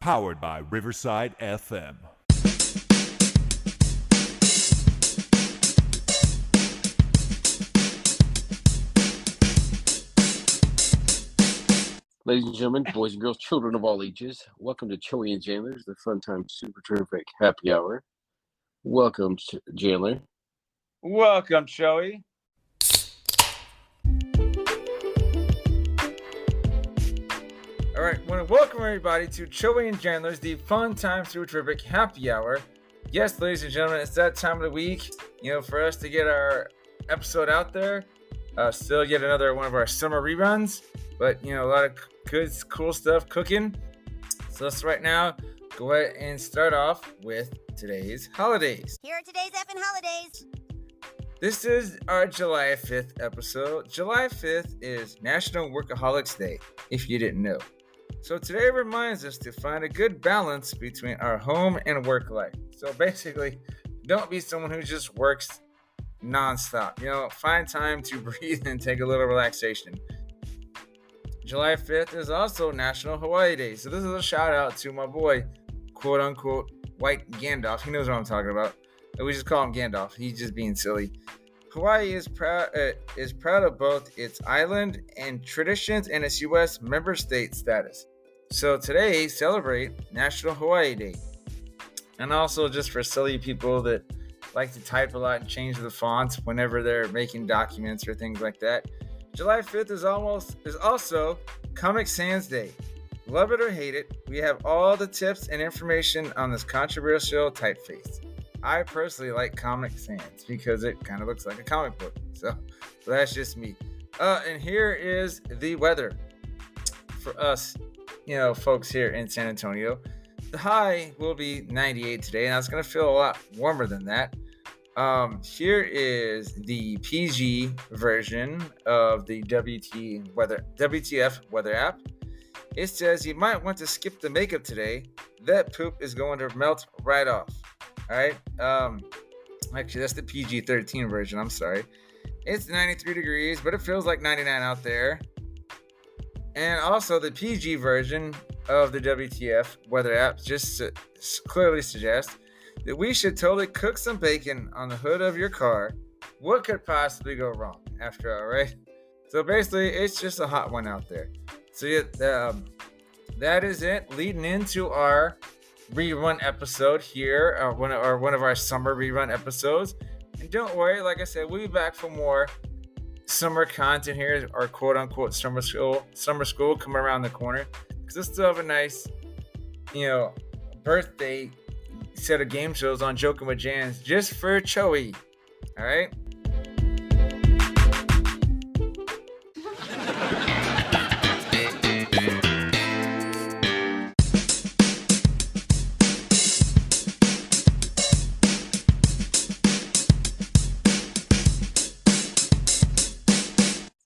Powered by Riverside FM. Ladies and gentlemen, boys and girls, children of all ages, welcome to Joey and Chandler's The Fun Time Super Terrific Happy Hour. Welcome, Chandler. Welcome, Joey. All right, I want to welcome everybody to Joey and Chandler's The Fun Time Super Terrific Happy Hour. Yes, ladies and gentlemen, it's that time of the week, for us to get our episode out there. Still yet another one of our summer reruns, but, a lot of good, cool stuff cooking. So let's right now go ahead and start off with today's holidays. Here are today's effing holidays. This is our July 5th episode. July 5th is National Workaholics Day, if you didn't know. So today reminds us to find a good balance between our home and work life. So basically, don't be someone who just works nonstop. Find time to breathe and take a little relaxation. July 5th is also National Hawaii Day. So this is a shout out to my boy, quote unquote, White Gandalf. He knows what I'm talking about. We just call him Gandalf. He's just being silly. Hawaii is proud of both its island and traditions and its U.S. member state status. So today, celebrate National Hawaii Day. And also just for silly people that like to type a lot and change the fonts whenever they're making documents or things like that. July 5th is also Comic Sans Day. Love it or hate it, we have all the tips and information on this controversial typeface. I personally like Comic Sans because it kind of looks like a comic book. So that's just me. And here is the weather for us, folks here in San Antonio. The high will be 98 today, and it's going to feel a lot warmer than that. Here is the PG version of the WTF weather app. It says you might want to skip the makeup today. That poop is going to melt right off. All right. Actually, that's the PG-13 version. I'm sorry. It's 93 degrees, but it feels like 99 out there. And also the PG version of the WTF weather app just clearly suggests that we should totally cook some bacon on the hood of your car. What could possibly go wrong after all, right? So basically, it's just a hot one out there. So yeah, that is it leading into our rerun episode here, one of our summer rerun episodes. And don't worry, like I said, we'll be back for more summer content here, our quote-unquote summer school coming around the corner. Because I still have a nice, birthday set of game shows on Joking with Jans just for Joey. All right.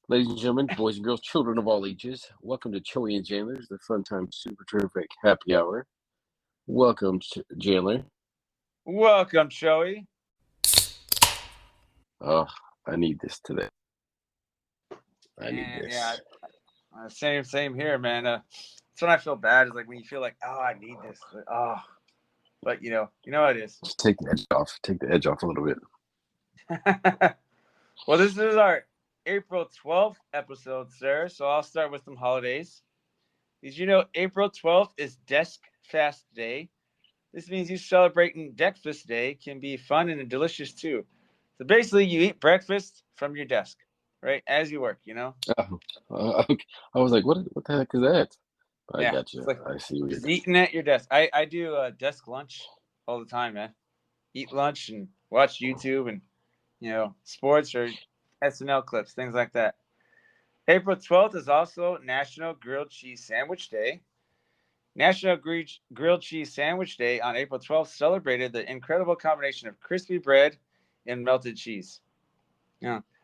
Ladies and gentlemen, boys and girls, children of all ages, welcome to Joey and Chandler's The Fun Time Super Terrific Happy Hour. Welcome, Chandler. Welcome, Joey. Oh, I need this today. I need this. Yeah, same here, man. That's when I feel bad. Is like when you feel like, oh, I need this. But you know how it is. Just take the edge off. Take the edge off a little bit. Well, this is our April 12th episode, sir. So I'll start with some holidays. Did you know April 12th is Desk Fast Day? This means you celebrating Breakfast Day can be fun and delicious too. So basically, you eat breakfast from your desk, right, as you work. Okay. I was like, what the heck is that? I got you. Like, I see. Just eating at your desk. I do desk lunch all the time, man. Eat lunch and watch YouTube and sports or SNL clips, things like that. April 12th is also National Grilled Cheese Sandwich Day. National Grilled Cheese Sandwich Day on April 12th celebrated the incredible combination of crispy bread and melted cheese.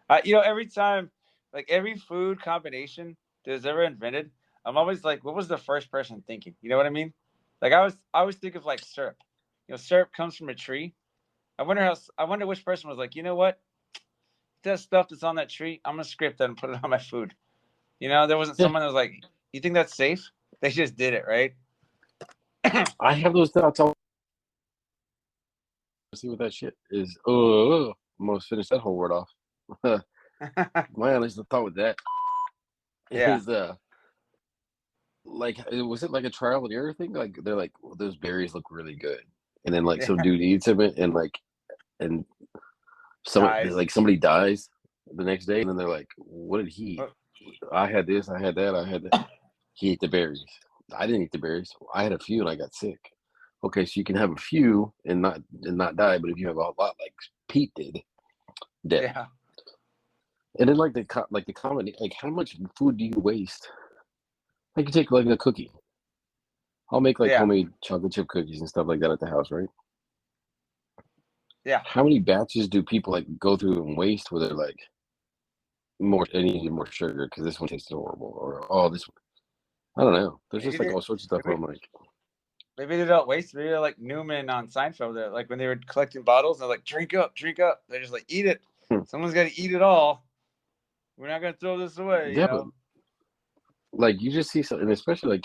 Every time, like every food combination that was ever invented, I'm always like, what was the first person thinking? You know what I mean? Like I always think of like syrup. Syrup comes from a tree. I wonder which person was like, you know what? That stuff that's on that tree, I'm gonna scrape that and put it on my food. There wasn't someone that was like, you think that's safe? They just did it, right? I have those thoughts all. See what that shit is. Oh, almost finished that whole word off. My honest thought with that Yeah. is like, was it like a trial and error thing? Like they're like, well, those berries look really good, and then like some Yeah. dude eats them and Dies. somebody dies the next day, and then they're like, what did he eat? Oh, I had this, I had that, I had that. He ate the berries. I didn't eat the berries. I had a few and I got sick. Okay, so you can have a few and not die, but if you have a lot like Pete did, dead. Yeah. And then like the comedy, like how much food do you waste? Like you take like a cookie. I'll make like Yeah. homemade chocolate chip cookies and stuff like that at the house, right? Yeah. How many batches do people like go through and waste where they're like I need more sugar because this one tasted horrible, or oh this one. I don't know. There's Maybe just like they, all sorts of stuff where maybe, I'm like, maybe they don't waste. Maybe they're like Newman on Seinfeld. They're like when they were collecting bottles, they're like, drink up, drink up. They're just like, eat it. hmm. Someone's got to eat it all. We're not gonna throw this away, you Yeah, but know. like you just see something, especially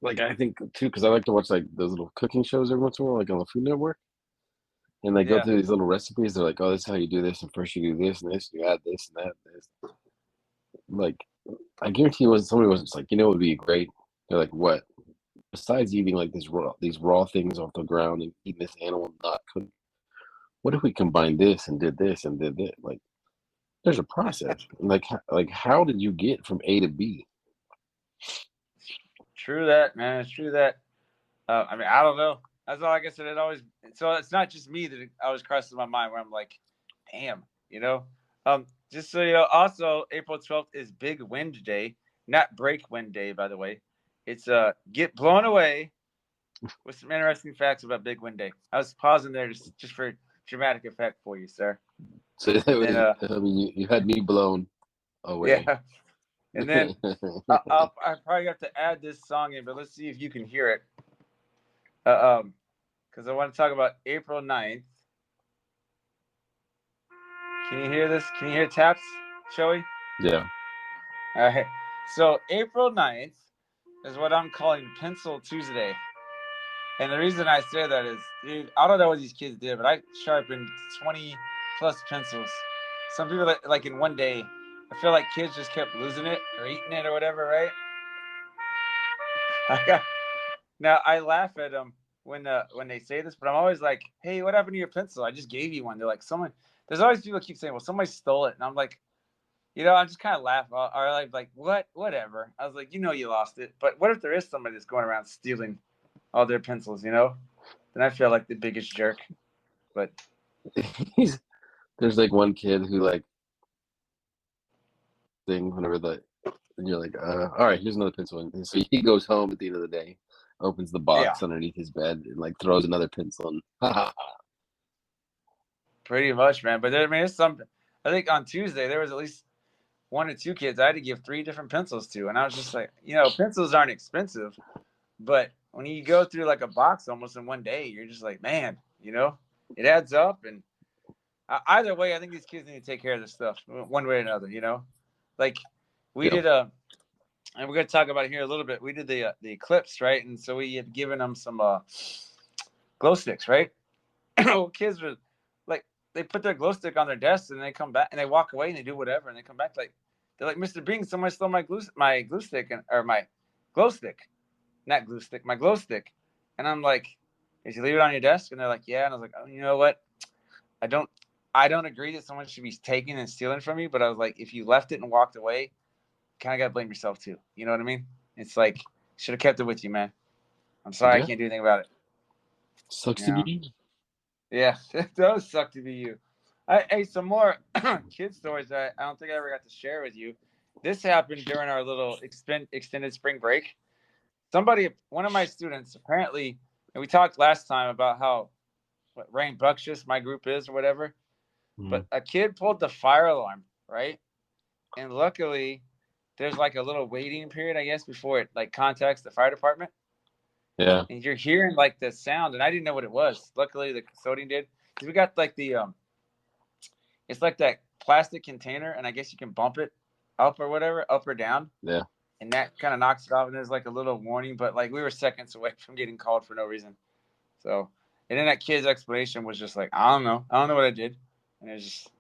like I think too, because I like to watch like those little cooking shows every once in a while, like on the Food Network, and they go Yeah. through these little recipes. They're like, oh, this is how you do this, and first you do this and this, you add this and that, and this. Like, I guarantee you, wasn't somebody wasn't just like, you know, what would be great. They're like, what? Besides eating like these raw things off the ground and eating this animal not cooked, what if we combined this and did this and did that? Like, there's a process. Like how did you get from A to B? True that, man. It's true that. I mean, I don't know. That's all. Like I said, it always. So it's not just me that it always crosses my mind where I'm like, damn, you know. Just so you know, also April 12th is Big Wind Day, not Break Wind Day, by the way. It's get blown away with some interesting facts about Big Wind Day. I was pausing there just for dramatic effect for you, sir. So And then I mean, you had me blown away. yeah, and then I probably have to add this song in, but let's see if you can hear it. Because I want to talk about April 9th. Can you hear this? Can you hear taps, Joey? Yeah. All right. So April 9th is what I'm calling Pencil Tuesday. And the reason I say that is, dude, I don't know what these kids did, but I sharpened 20 plus pencils. Some people like in one day. I feel like kids just kept losing it or eating it or whatever, right? Now I laugh at them when they say this, but I'm always like, "Hey, what happened to your pencil? I just gave you one." They're like, "Someone." There's always people keep saying, "Well, somebody stole it," and I'm like, I just kind of laugh or like, "What? Whatever." I was like, you lost it, but what if there is somebody that's going around stealing all their pencils? Then I feel like the biggest jerk. But There's like one kid who like thing whenever and you're like, all right, here's another pencil. And so he goes home at the end of the day, opens the yeah, box underneath his bed, and like throws another pencil and pretty much, man. But there, I mean, there's some. I think on Tuesday there was at least one or two kids I had to give 3 different pencils to, and I was just like, pencils aren't expensive, but when you go through like a box almost in one day, you're just like, man, it adds up. And either way, I think these kids need to take care of this stuff one way or another. Like we yeah, did and we're gonna talk about it here a little bit. We did the eclipse, right? And so we had given them some glow sticks, right? Kids were like, they put their glow stick on their desk and they come back and they walk away and they do whatever and they come back like they're like, Mr. Bing, somebody stole my glue stick or my glow stick, not glue stick, my glow stick. And I'm like, did you leave it on your desk? And they're like, yeah. And I was like, oh, you know what? I don't agree that someone should be taking and stealing from you, but I was like, if you left it and walked away, kind of got to blame yourself too. You know what I mean? It's like, should have kept it with you, man. I'm sorry, yeah. I can't do anything about it. Sucks You to know? be you. Yeah, it does suck to be you. Hey, some more kid stories that I don't think I ever got to share with you. This happened during our little extended spring break. One of my students, apparently, and we talked last time about how rambunctious my group is or whatever, but a kid pulled the fire alarm, right? And luckily, there's like a little waiting period, I guess, before it like contacts the fire department. Yeah, And you're hearing like the sound, and I didn't know what it was. Luckily, the custodian did. We got like it's like that plastic container, and I guess you can bump it up or whatever, up or down. yeah. and that kind of knocks it off. And there's like a little warning, but like we were seconds away from getting called for no reason. So, and then that kid's explanation was just like, I don't know what I did, and it's just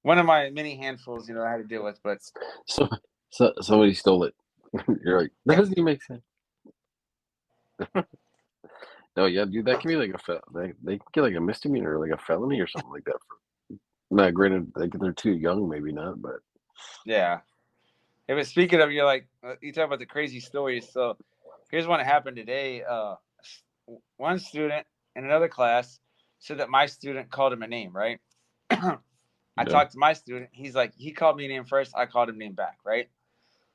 one of my many handfuls, I had to deal with. But So somebody stole it. You're like, that doesn't even make sense. No, yeah, dude, that can be like they can get like a misdemeanor or like a felony or something like that. Not granted, like they're too young, maybe not, but yeah. Hey, but speaking of, you talk about the crazy stories. So here's one that happened today. One student in another class said that my student called him a name, right? I talked to my student. He's like, he called me a name first. I called him name back, right?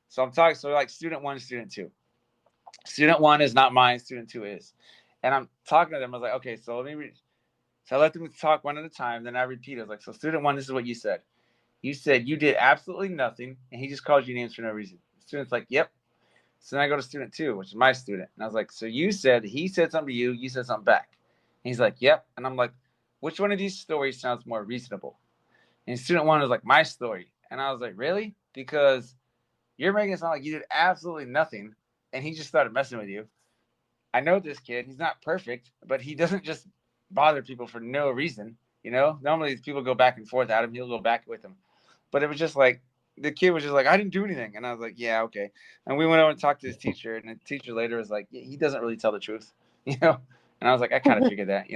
So I'm talking. So like student one, student two. Student one is not mine. Student two is. And I'm talking to them. I was like, okay, so let me read. So I let them talk one at a time. Then I repeat. I was like, so student one, this is what you said. You said you did absolutely nothing, and he just called you names for no reason. The student's like, yep. So then I go to student two, which is my student. And I was like, so you said he said something to you. You said something back. And he's like, yep. And I'm like, which one of these stories sounds more reasonable? And student one was like, my story. And I was like, really? Because you're making it sound like you did absolutely nothing, and he just started messing with you. I know this kid. He's not perfect, but he doesn't just bother people for no reason. Normally people go back and forth at him. He'll go back with him. But it was just like, the kid was just like, I didn't do anything. And I was like, yeah, okay. And we went over and talked to his teacher, and the teacher later was like, he doesn't really tell the truth, And I was like, I kind of figured that,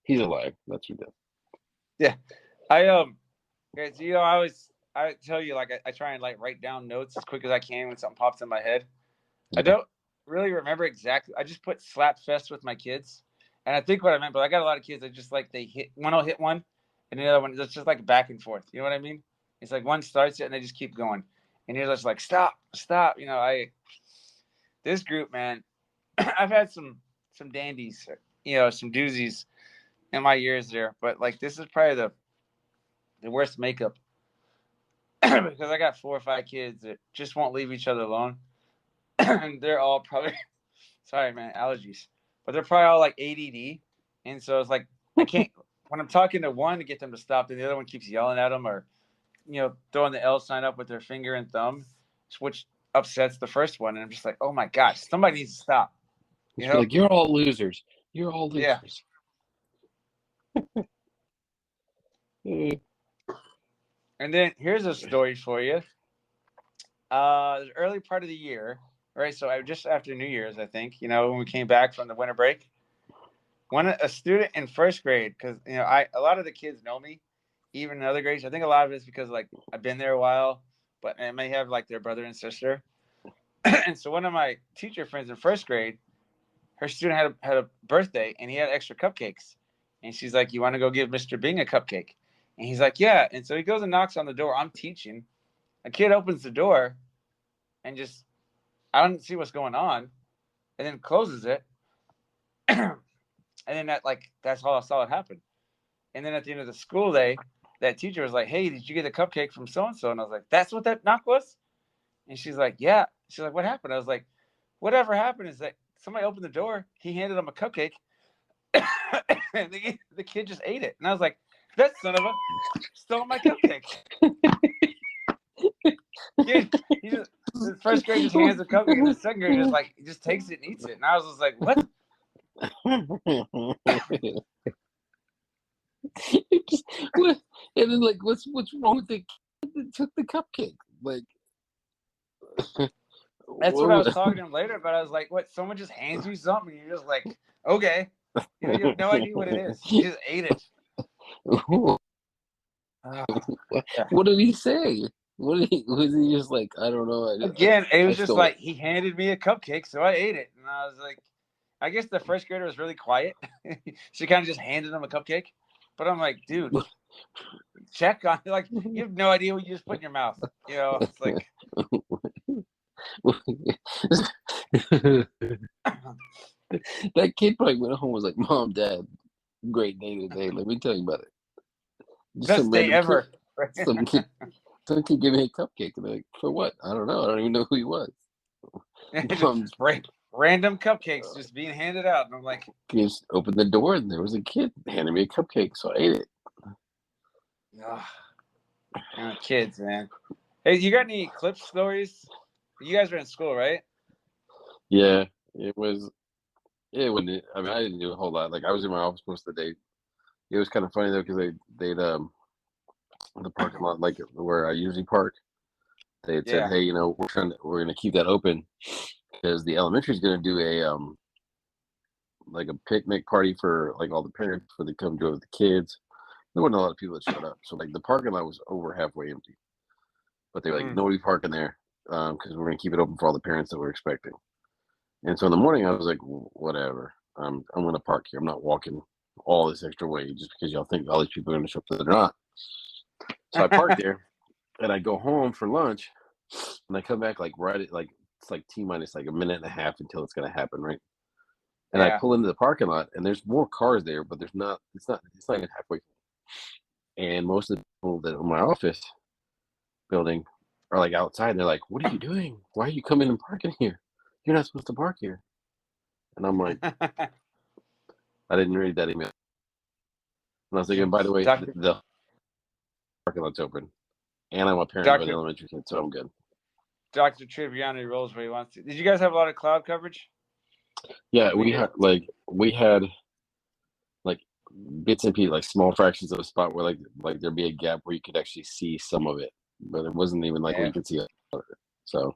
he's alive. That's what he does. Yeah. I tell you, like, I try and like write down notes as quick as I can when something pops in my head. I don't really remember exactly. I just put slap fest with my kids. And I think what I meant, but I got a lot of kids that just like they hit one will hit one, and the other one it's just like back and forth. You know what I mean? It's like one starts it and they just keep going, and you're just like stop. This group, man, I've had some dandies, some doozies in my years there, but like this is probably the worst makeup because I got 4 or 5 kids that just won't leave each other alone, and they're all probably sorry, man, allergies. But they're probably all like ADD. And so it's like, I can't, when I'm talking to one to get them to stop, then the other one keeps yelling at them or, throwing the L sign up with their finger and thumb, which upsets the first one. And I'm just like, oh my gosh, somebody needs to stop. Like, you're all losers. You're all losers. Yeah. And then here's a story for you. The early part of the year, right? So just after New Year's, I think, when we came back from the winter break, a student in first grade, because, a lot of the kids know me, even in other grades. I think a lot of it's because, like, I've been there a while, but I may have, like, their brother and sister. And so one of my teacher friends in first grade, her student had a birthday, and he had extra cupcakes. And she's like, you want to go give Mr. Bing a cupcake? And he's like, yeah. And so he goes and knocks on the door. I'm teaching. A kid opens the door and just, I don't see what's going on, and then closes it. And then that's all I saw it happen. And then at the end of the school day, that teacher was like, hey, did you get a cupcake from so-and-so? And I was like, that's what that knock was? And she's like, yeah. She's like, what happened? I was like, whatever happened is that somebody opened the door, he handed him a cupcake, and the kid just ate it. And I was like, that son of a stole my cupcake. The first grade just hands a cupcake, and the second grade he just takes it and eats it. And I was just like, what? And then, like, what's wrong with the kid that took the cupcake? Like, that's what I was talking to him later about. I was like, what? Someone just hands you something, and you're just like, okay. You have no idea what it is. You just ate it. What did he say? Was he just like, I don't know? Again, it was just like, he handed me a cupcake, so I ate it. And I was like, I guess the first grader was really quiet. She kind of just handed him a cupcake. But I'm like, dude, check on it. Like, you have no idea what you just put in your mouth. It's like. That kid probably went home and was like, Mom, Dad, great day today. Let me tell you about it. Best day ever. Some kid gave me a cupcake. And they're like, for what? I don't know. I don't even know who he was. Random cupcakes just being handed out. And I'm like, he just opened the door and there was a kid handing me a cupcake. So I ate it. Kids, man. Hey, you got any clip stories? You guys were in school, right? Yeah, it was. It wouldn't. I mean, I didn't do a whole lot. Like I was in my office most of the day. It was kind of funny though because they'd the parking lot like where I usually park. They had said, Yeah. hey, we're gonna keep that open because the elementary is gonna do a like a picnic party for like all the parents for the come join with the kids. There wasn't a lot of people that showed up, so like the parking lot was over halfway empty. But they were like, nobody parking there because we're gonna keep it open for all the parents that we're expecting. And so in the morning, I was like, whatever. I'm gonna park here. I'm not walking all this extra way just because y'all think all these people are gonna show up that they're not. So I parked there, and I go home for lunch, and I come back like right at like it's like T minus like a minute and a half until it's gonna happen, right? And I Yeah. pull into the parking lot, and there's more cars there, but there's not. It's not even halfway. And most of the people that are in my office building are like outside. And they're like, "What are you doing? Why are you coming and parking here? You're not supposed to park here." And I'm like, I didn't read that email. And I was thinking, by the way, Doctor the parking lot's open, and I'm a parent of an Doctor elementary kid, so I'm good. Dr. Triviani rolls where he wants to. Did you guys have a lot of cloud coverage? Yeah, we had like bits and pieces, like small fractions of a spot where like there'd be a gap where you could actually see some of it, but it wasn't even like where you could see it. So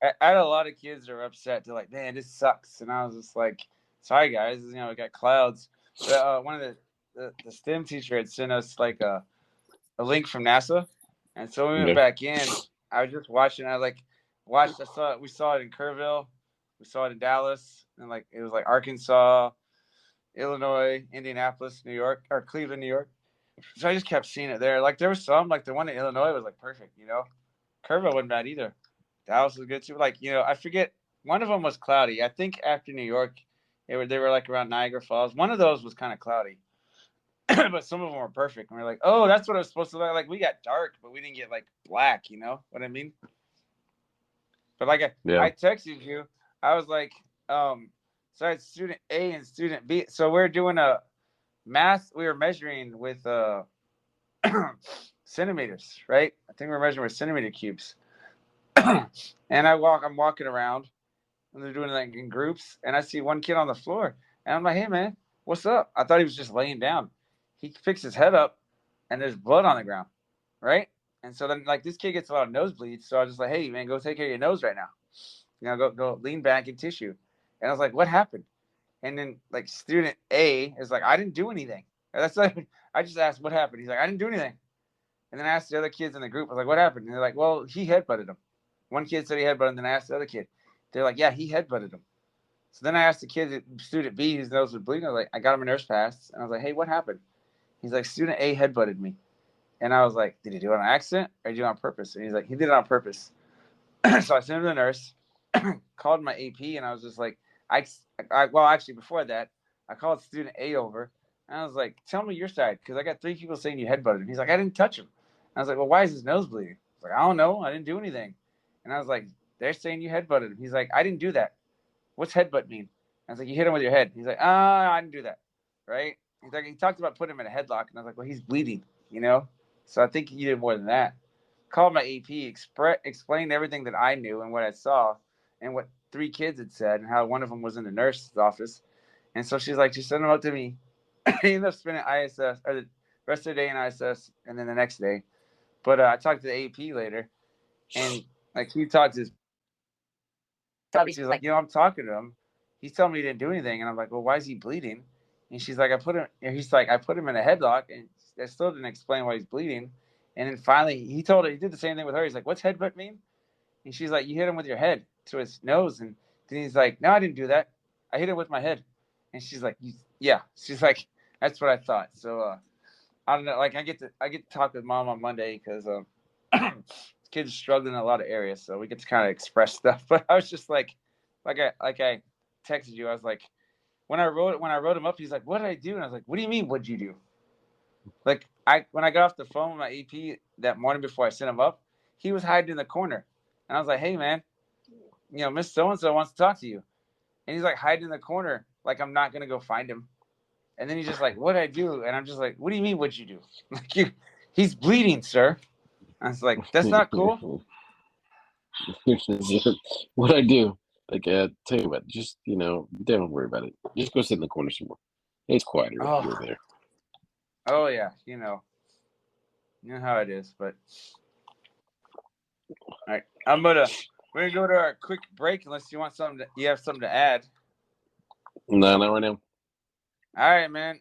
I had a lot of kids that were upset. They're like, "Man, this sucks," and I was just like, "Sorry, guys, we got clouds." But one of the STEM teacher had sent us like a link from NASA, and so we went yeah, back in. I was just watching. I like watched. I saw it. We saw it in Kerrville. We saw it in Dallas, and like it was like Arkansas, Illinois, Indianapolis, New York, or Cleveland, New York. So I just kept seeing it there. Like there was some, like the one in Illinois was like perfect. Kerrville wasn't bad either. Dallas was good too. Like I forget. One of them was cloudy. I think after New York, they were like around Niagara Falls. One of those was kind of cloudy, but some of them were perfect. And we're like, oh, that's what it was supposed to look like. We got dark, but we didn't get like black. You know what I mean? But like yeah, I texted you, I was like, so I had student A and student B. So we're doing a math. We were measuring with centimeters, right? I think we're measuring with centimeter cubes. And I'm walking around, and they're doing like in groups, and I see one kid on the floor, and I'm like, hey man, what's up? I thought he was just laying down. He picks his head up, and there's blood on the ground, right? And so then like this kid gets a lot of nosebleeds, so I was just like, hey man, go take care of your nose right now. Go lean back in tissue. And I was like, what happened? And then like student A is like, I didn't do anything. And that's like I just asked what happened. He's like, I didn't do anything. And then I asked the other kids in the group, I was like, what happened? And they're like, well, he headbutted him. One kid said he headbutted him, then I asked the other kid. They're like, yeah, he headbutted him. So then I asked the kid, student B, whose nose was bleeding. I was like, I got him a nurse pass. And I was like, hey, what happened? He's like, student A headbutted me. And I was like, did he do it on accident or did he do it on purpose? And he's like, he did it on purpose. So I sent him to the nurse, called my AP, and I was just like, well, actually, before that, I called student A over, and I was like, tell me your side, because I got 3 people saying you headbutted him. He's like, I didn't touch him. And I was like, well, why is his nose bleeding? I was like, I don't know. I didn't do anything. And I was like, they're saying you headbutted him. He's like, I didn't do that. What's headbutt mean? I was like, you hit him with your head. He's like, I didn't do that. Right? He's like, he talked about putting him in a headlock, and I was like, well, he's bleeding, So I think he did more than that. Called my AP, explained everything that I knew and what I saw and what 3 kids had said and how one of them was in the nurse's office. And so she's like, just send them up to me. I ended up spending ISS or the rest of the day in ISS and then the next day. But I talked to the AP later, and like he talked to his. She's like, I'm talking to him. He's telling me he didn't do anything, and I'm like, well, why is he bleeding? And she's like, I put him. And he's like, I put him in a headlock, and I still didn't explain why he's bleeding. And then finally, he told her, he did the same thing with her. He's like, what's headbutt mean? And she's like, you hit him with your head to his nose. And then he's like, no, I didn't do that. I hit him with my head. And she's like, yeah. She's like, that's what I thought. So I don't know. Like I get to talk with mom on Monday because kids are struggling in a lot of areas, so we get to kind of express stuff. But I was just like I texted you. I was like, when I wrote him up, he's like, what did I do? And I was like, what do you mean, what'd you do? Like when I got off the phone with my AP that morning before I sent him up, he was hiding in the corner, and I was like, hey man, Miss So and So wants to talk to you, and he's like hiding in the corner, like I'm not gonna go find him. And then he's just like, what did I do? And I'm just like, what do you mean, what'd you do? Like he's bleeding, sir. I was like, that's not cool. What I do, like, tell you what, just, don't worry about it. Just go sit in the corner somewhere. It's quieter if you're there. Oh yeah, you know how it is. But all right, we're gonna go to our quick break unless you want you have something to add. No, not right now. All right, man.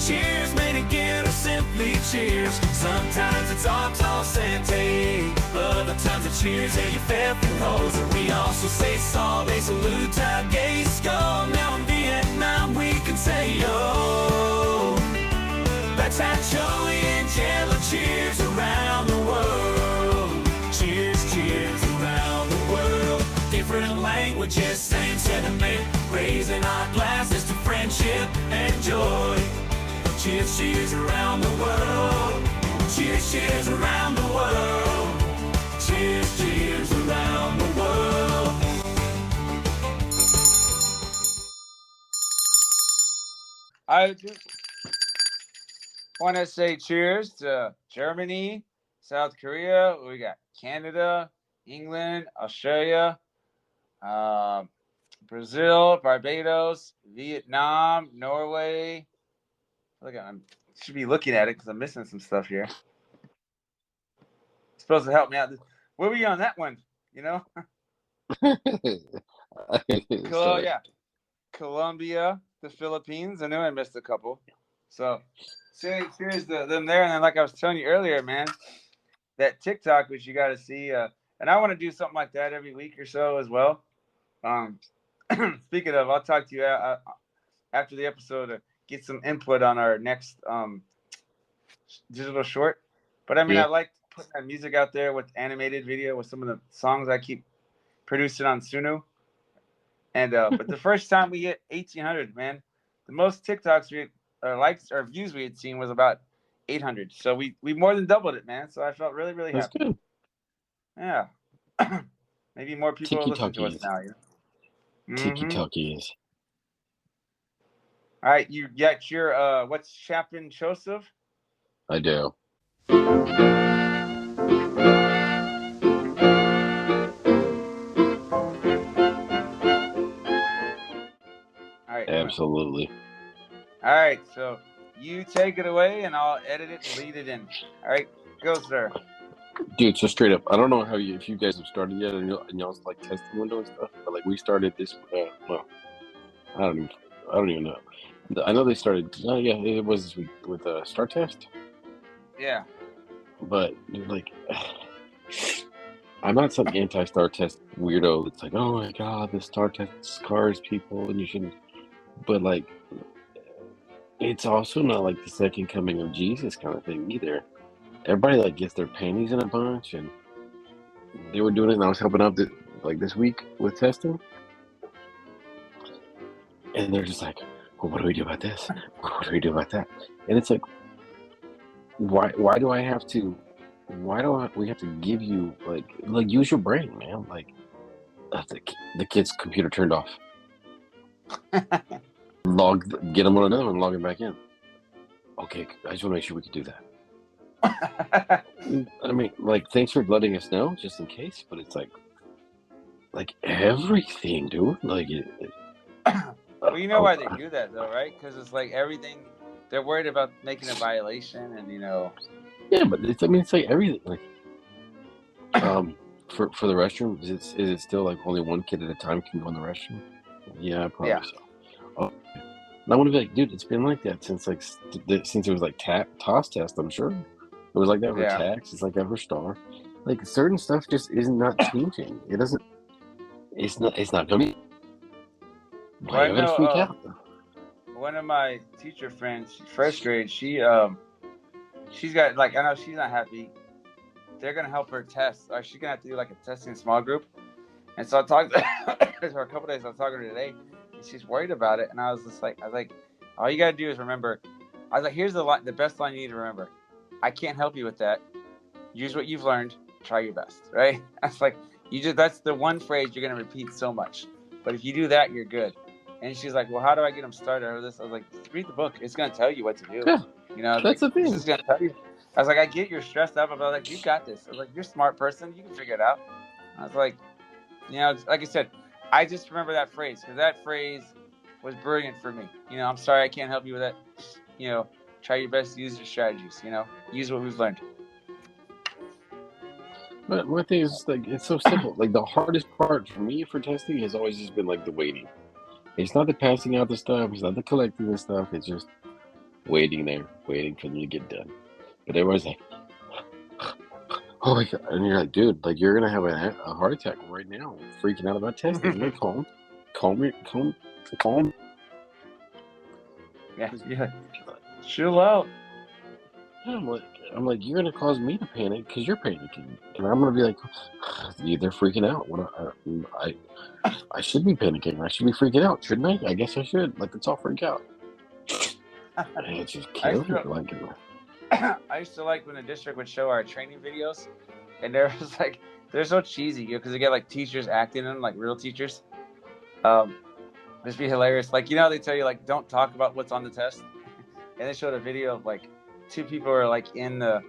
Cheers, made again, or simply cheers. Sometimes it's all toss and take. Other times it's cheers and you fed for hoes. And we also say salve, salute, time, gaze, go. Now in Vietnam we can say yo. That's how Joey and Jello cheers around the world. Cheers, cheers around the world. Different languages, same sentiment. Raising our glasses to friendship and joy. Cheers, cheers around the world. Cheers, cheers around the world. Cheers, cheers around the world. I just want to say cheers to Germany, South Korea. We got Canada, England, Australia, Brazil, Barbados, Vietnam, Norway. Look, I should be looking at it because I'm missing some stuff here. It's supposed to help me out. Where were you on that one? Yeah. Colombia, the Philippines. I know I missed a couple. So, cheers to them there. And then, like I was telling you earlier, man, that TikTok, which you got to see. And I want to do something like that every week or so as well. Speaking of, I'll talk to you after the episode to get some input on our next digital short. But I mean, I like putting that music out there with animated video with some of the songs I keep producing on Suno. And but the first time we hit 1,800, man, the most TikToks likes or views we had seen was about 800. So we more than doubled it, man. So I felt really, really happy. That's good. Yeah. Maybe more people will listen to us now. Tiki-talkies. All right, you got your what's Chapin Joseph? I do. All right. Absolutely. All right, so you take it away, and I'll edit it and lead it in. All right, go, sir. Dude, so straight up, I don't know if you guys have started yet, and y'all's like testing window and stuff, but like we started this. Well, I don't even know. I know they started. Oh yeah, it was this week with Star Test. Yeah. But like, I'm not some anti-Star Test weirdo that's like, oh my god, the Star Test scars people, and you shouldn't. But like, it's also not like the second coming of Jesus kind of thing either. Everybody like gets their panties in a bunch, and they were doing it, and I was helping out this week with testing, and they're just like, well, what do we do about this? What do we do about that? And it's like, why do we have to give you like use your brain, man? Like the kid's computer turned off. Get him on another one, log him back in. Okay, I just want to make sure we can do that. I mean, like, thanks for letting us know, just in case. But it's like everything, dude. Like, well, you know why they do that, though, right? Because it's like everything. They're worried about making a violation, and Yeah, but it's like everything. Like, for the restroom, is it still like only one kid at a time can go in the restroom? Yeah, probably so. Oh, and I want to be like, dude, it's been like that since it was like toss test. I'm sure it was like that for tax. It's like that for star. Like certain stuff just is not changing. It doesn't. It's not gonna be. Why you gotta freak out? One of my teacher friends, first grade, she's got I know she's not happy. They're gonna help her test. Or she's gonna have to do like a testing small group. And so I talked to her for a couple days. I was talking to her today, and she's worried about it. And I was like, all you gotta do is remember. I was like, here's the best line you need to remember. I can't help you with that. Use what you've learned. try your best, right? I was like, that's the one phrase you're gonna repeat so much. But if you do that, you're good. And she's like, well, how do I get them started or this? I was like, read the book. It's gonna tell you what to do. Yeah, You know, that's the thing. This is gonna tell you. I was like, I get you're stressed out, but I was like, you got this. I was like, you're a smart person. You can figure it out. I was like, you know, like I said, I just remember that phrase because that phrase was brilliant for me. You know, I'm sorry I can't help you with that. You know, try your best to use your strategies. You know, use what we've learned. But my thing is like it's so simple. Like the hardest part for me for testing has always just been like the waiting. It's not the passing out the stuff. It's not the collecting the stuff. It's just waiting there, waiting for them to get done. But everyone's like, oh my God. And you're like, dude, like you're going to have a heart attack right now, freaking out about testing. I'm like, calm. Yeah. Chill out. Yeah, I'm like, you're going to cause me to panic because you're panicking. And I'm going to be like, they're freaking out. I should be panicking. I should be freaking out, shouldn't I? I guess I should. Like, let's all freak out. And it's just killing me. Like, I used to like when the district would show our training videos, and there was like, they're so cheesy, because they get like teachers acting in them, like real teachers. Just be hilarious. Like, you know, they tell you like, don't talk about what's on the test, and they showed a video of like 2 people are like in the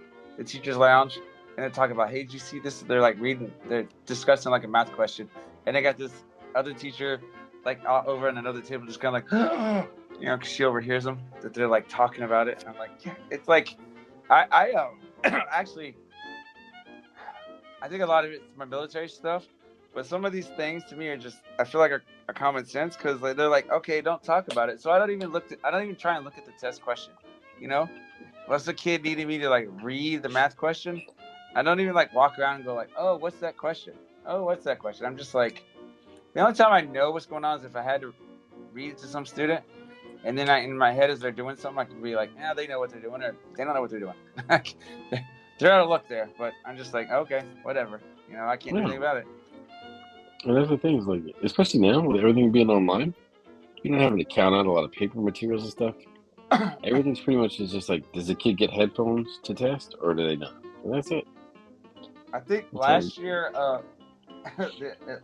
teacher's lounge, and they're talking about, hey, did you see this? They're like they're discussing like a math question, and they got this other teacher like over on another table, just kind of like, you know, 'cause she overhears them that they're like talking about it. And I'm like, yeah, it's like, I actually, I think a lot of it's my military stuff, but some of these things to me are just, I feel like are common sense, because like, they're like, okay, don't talk about it. So I don't even try and look at the test question, you know. Unless the kid needed me to like read the math question, I don't even like walk around and go like, oh, what's that question? Oh, what's that question? I'm just like, the only time I know what's going on is if I had to read it to some student, and then in my head as they're doing something, I can be like, yeah, they know what they're doing, or they don't know what they're doing. They're out of luck there, but I'm just like, okay, whatever. You know, I can't do anything about it. And that's the thing is like, especially now with everything being online, you don't have to count out a lot of paper materials and stuff. Everything's pretty much is just like, does the kid get headphones to test, or do they not? And that's it. I think last year,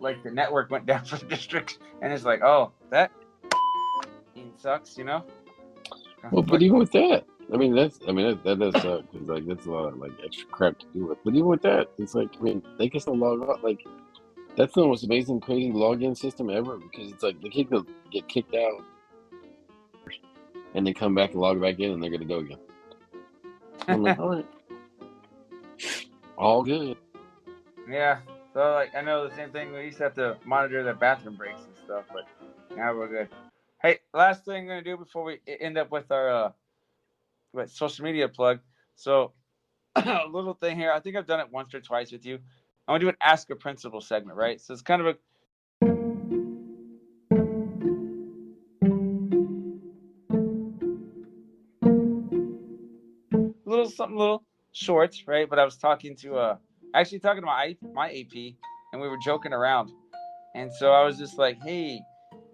like the network went down for the district, and it's like, oh, that sucks, you know. Well, but even with that, that does suck, because like that's a lot of like extra crap to do with. But even with that, it's like, I mean, they can still log out. Like, that's the most amazing, crazy login system ever, because it's like the kid will get kicked out, and they come back and log back in, and they're gonna go again. I'm like, all right, all good. Yeah. So like, I know the same thing. We used to have to monitor the bathroom breaks and stuff, but now we're good. Hey, last thing I'm gonna do before we end up with our social media plug. So a little thing here. I think I've done it once or twice with you. I'm gonna do an Ask a Principal segment, right? So it's kind of a little short, right? But I was talking to my AP, and we were joking around, and so I was just like, hey,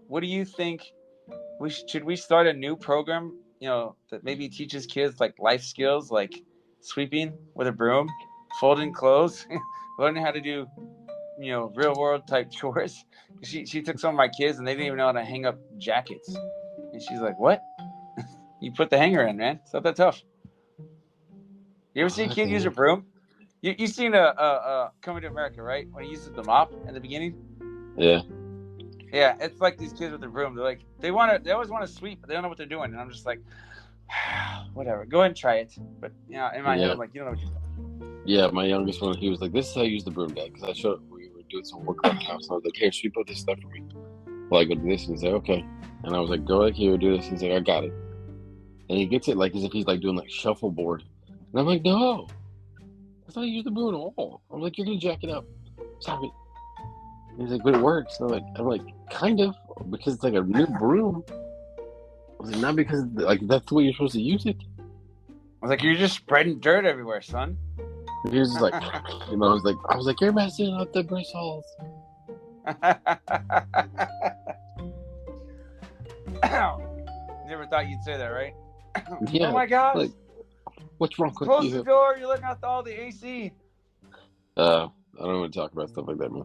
what do you think? Should we start a new program, you know, that maybe teaches kids like life skills, like sweeping with a broom, folding clothes, learning how to do, you know, real world type chores. She took some of my kids, and they didn't even know how to hang up jackets, and she's like, what? You put the hanger in, man. It's not that tough. You ever see a kid use a broom? You seen a Coming to America, right? When he uses the mop in the beginning. Yeah. Yeah, it's like these kids with the broom. They're like, they always want to sweep, but they don't know what they're doing. And I'm just like, whatever, go ahead and try it. But you know, in my head, I'm like, you don't know what you're doing. Yeah, my youngest one, he was like, this is how you use the broom, Dad. Because we were doing some work around the house. And I was like, here, sweep up this stuff for me. Well, I go do this, and he's like, okay. And I was like, go right here, do this. And he's like, I got it. And he gets it like as if he's like doing like shuffleboard. And I'm like, no, that's not how you use the broom at all. I'm like, you're gonna jack it up. Stop it. And he's like, but it works. And I'm like, kind of, because it's like a new broom. I was like, not because like that's the way you're supposed to use it. I was like, you're just spreading dirt everywhere, son. And he was just like, you know, I was like, you're messing up the bristles. Never thought you'd say that, right? Yeah. Oh my gosh. Like, what's wrong with Close you? the door. You're letting out all the AC. I don't want to talk about stuff like that, man.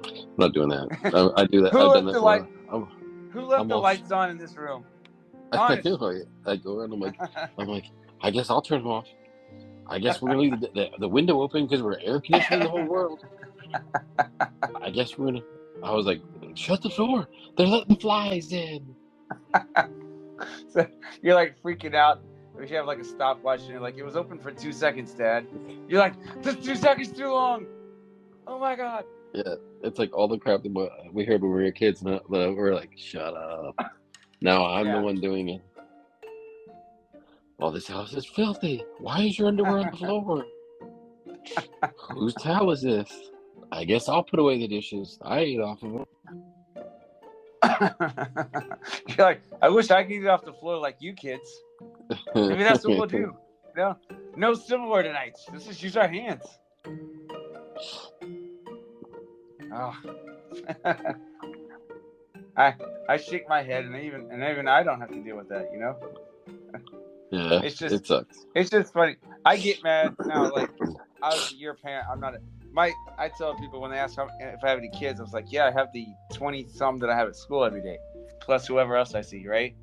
I'm not doing that. I do that. Who I've done left that the for a light? while. Who left I'm the off. lights on in this room? I Honest. know. I go around. I'm like, I guess I'll turn them off. I guess we're gonna leave the window open because we're air conditioning the whole world. I guess we're gonna. I was like, shut the door. They're letting flies in. So you're like freaking out. If you have like a stopwatch and you're like, it was open for 2 seconds, Dad. You're like, that's 2 seconds too long. Oh my God. Yeah, it's like all the crap that we heard when we were kids. And we're like, shut up. Now I'm the Yeah. one doing it. Well, this house is filthy. Why is your underwear on the floor? Whose towel is this? I guess I'll put away the dishes. I ate off of them. You're like, I wish I could get off the floor like you kids. Maybe that's what we'll do. No silverware tonight. Let's just use our hands. Oh. I shake my head, and even I don't have to deal with that. Yeah, it sucks. It's just funny. I get mad now. Like, I was your parent. I'm not. I tell people when they ask if I have any kids, I was like, yeah, I have the 20-some that I have at school every day, plus whoever else I see, right?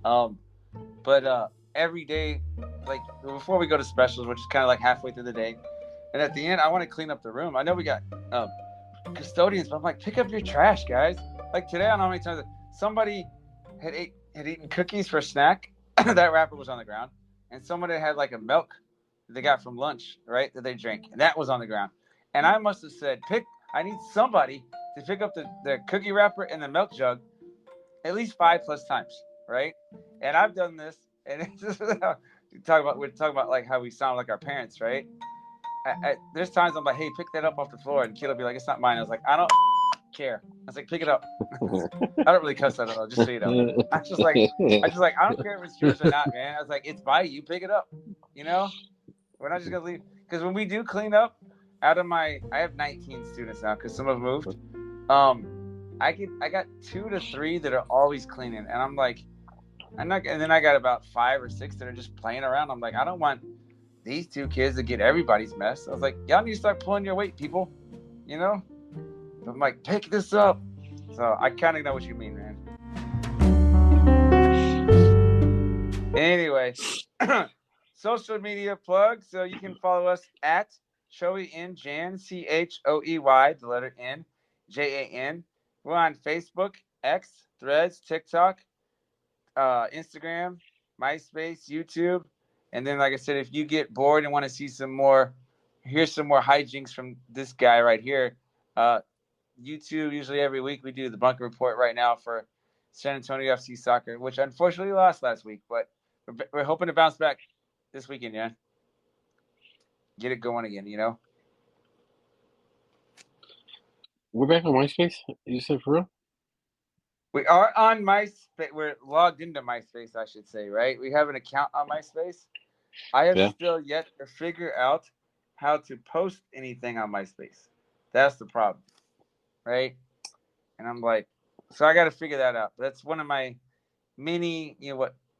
But every day, like before we go to specials, which is kind of like halfway through the day, and at the end, I want to clean up the room. I know we got custodians, but I'm like, pick up your trash, guys. Like today, I don't know how many times somebody had eaten cookies for a snack. That wrapper was on the ground, and somebody had like a milk that they got from lunch, right, that they drank, and that was on the ground. And I must have said, I need somebody to pick up the cookie wrapper and the milk jug at least 5+ times, right? And I've done this, and it's just, we're talking about like how we sound like our parents, right? There's times I'm like, hey, pick that up off the floor, and kid will be like, it's not mine. I was like, I don't care. I was like, pick it up. I don't really cuss that at all, just so you know. I just like, I don't care if it's yours or not, man. I was like, it's by you, pick it up. We're not just gonna leave, because when we do clean up, I have 19 students now because some have moved. I got 2 to 3 that are always cleaning, and I'm like, and then I got about 5 or 6 that are just playing around. I'm like, I don't want these 2 kids to get everybody's mess. I was like, y'all need to start pulling your weight, people. I'm like, pick this up. So I kind of know what you mean, man. Anyway, social media plug. So you can follow us at Choey N Jan, CHOEY, the letter N, JAN. We're on Facebook, X, Threads, TikTok, Instagram, MySpace, YouTube. And then, like I said, if you get bored and want to see here's some more hijinks from this guy right here. YouTube, usually every week we do the Bunker Report right now for San Antonio FC Soccer, which unfortunately lost last week, but we're hoping to bounce back this weekend, yeah. Get it going again, We're back on MySpace? You said for real? We are on MySpace. We're logged into MySpace, I should say, right? We have an account on MySpace. I have still yet to figure out how to post anything on MySpace. That's the problem, right? And I'm like, so I got to figure that out. That's one of my mini,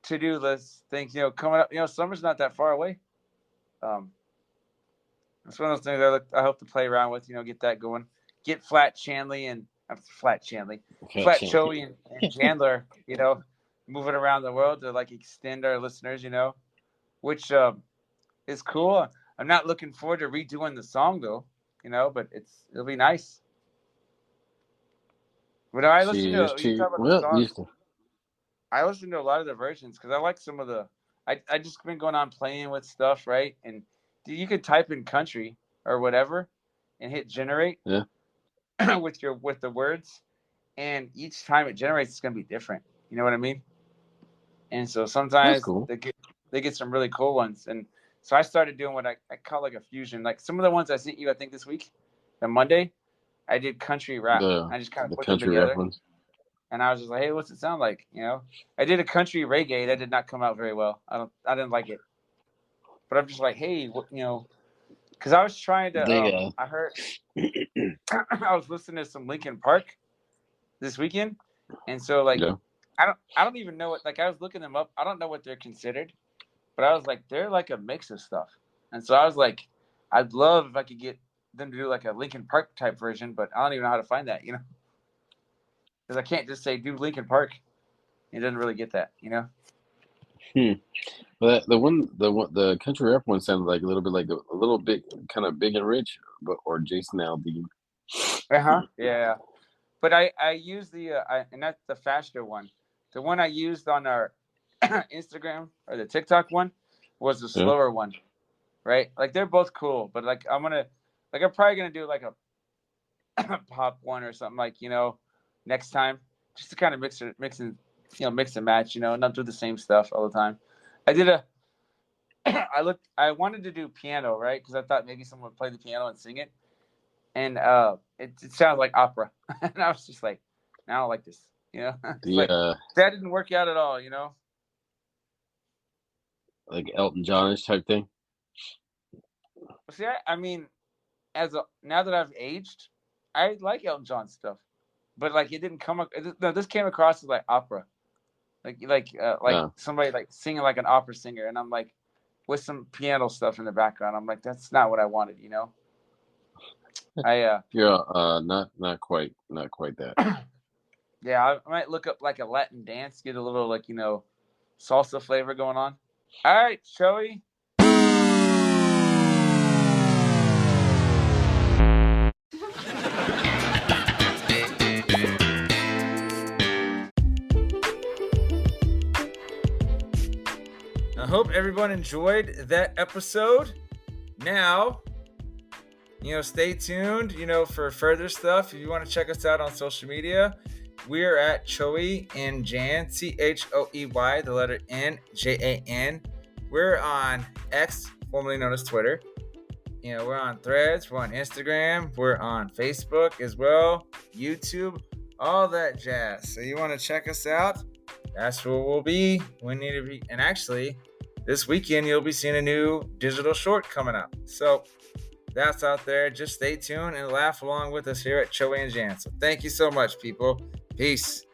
to-do list things, coming up. Summer's not that far away. It's one of those things I hope to play around with, get that going. Get Flat Choey and Chandler, moving around the world to like extend our listeners, which is cool. I'm not looking forward to redoing the song though, but it'll be nice. But I listen to the songs. I listen to a lot of the versions because I like some of the. I just been going on playing with stuff, right? And you could type in country or whatever, and hit generate. Yeah. with the words, and each time it generates, it's gonna be different. You know what I mean? And so sometimes they get some really cool ones, and so I started doing what I call like a fusion. Like some of the ones I sent you, I think this week, the Monday, I did country rap. I just kind of put them together, and I was just like, hey, what's it sound like? I did a country reggae that did not come out very well. I didn't like it, but I'm just like, hey, because I was trying to. I heard I was listening to some Linkin Park this weekend, and so like I don't even know what, like I was looking them up. I don't know what they're considered, but I was like, they're like a mix of stuff, and so I was like, I'd love if I could get them to do like a Linkin Park type version, but I don't even know how to find that, because I can't just say do Linkin Park. It doesn't really get that, But the country rap one sounded like a little bit like a little bit kind of Big and Rich, or Jason Aldean. Yeah. But I use and that's the faster one. The one I used on our Instagram or the TikTok one was the slower one, right? Like they're both cool, but like I'm probably gonna do like a pop one or something, like next time, just to kind of mix and match, not do the same stuff all the time. I wanted to do piano, right? Because I thought maybe someone would play the piano and sing it, and it sounds like opera, and I was just like, I don't like this, that didn't work out at all, like Elton Johnish type thing. See, I mean, now that I've aged, I like Elton John stuff, but like it didn't come. No, this came across as like opera, like somebody like singing like an opera singer, and I'm like, with some piano stuff in the background. I'm like, that's not what I wanted, Not quite that. Yeah, I might look up like a Latin dance, get a little like salsa flavor going on. All right, Joey. I hope everyone enjoyed that episode. Now, stay tuned, for further stuff. If you want to check us out on social media, we're at Choey and Jan, CHOEY, the letter N, JAN. We're on X, formerly known as Twitter. We're on Threads, we're on Instagram, we're on Facebook as well, YouTube, all that jazz. So you want to check us out? That's where we'll be. We need to be, and actually, this weekend you'll be seeing a new digital short coming up. So that's out there. Just stay tuned and laugh along with us here at Choey and Jan. So thank you so much, people. Peace.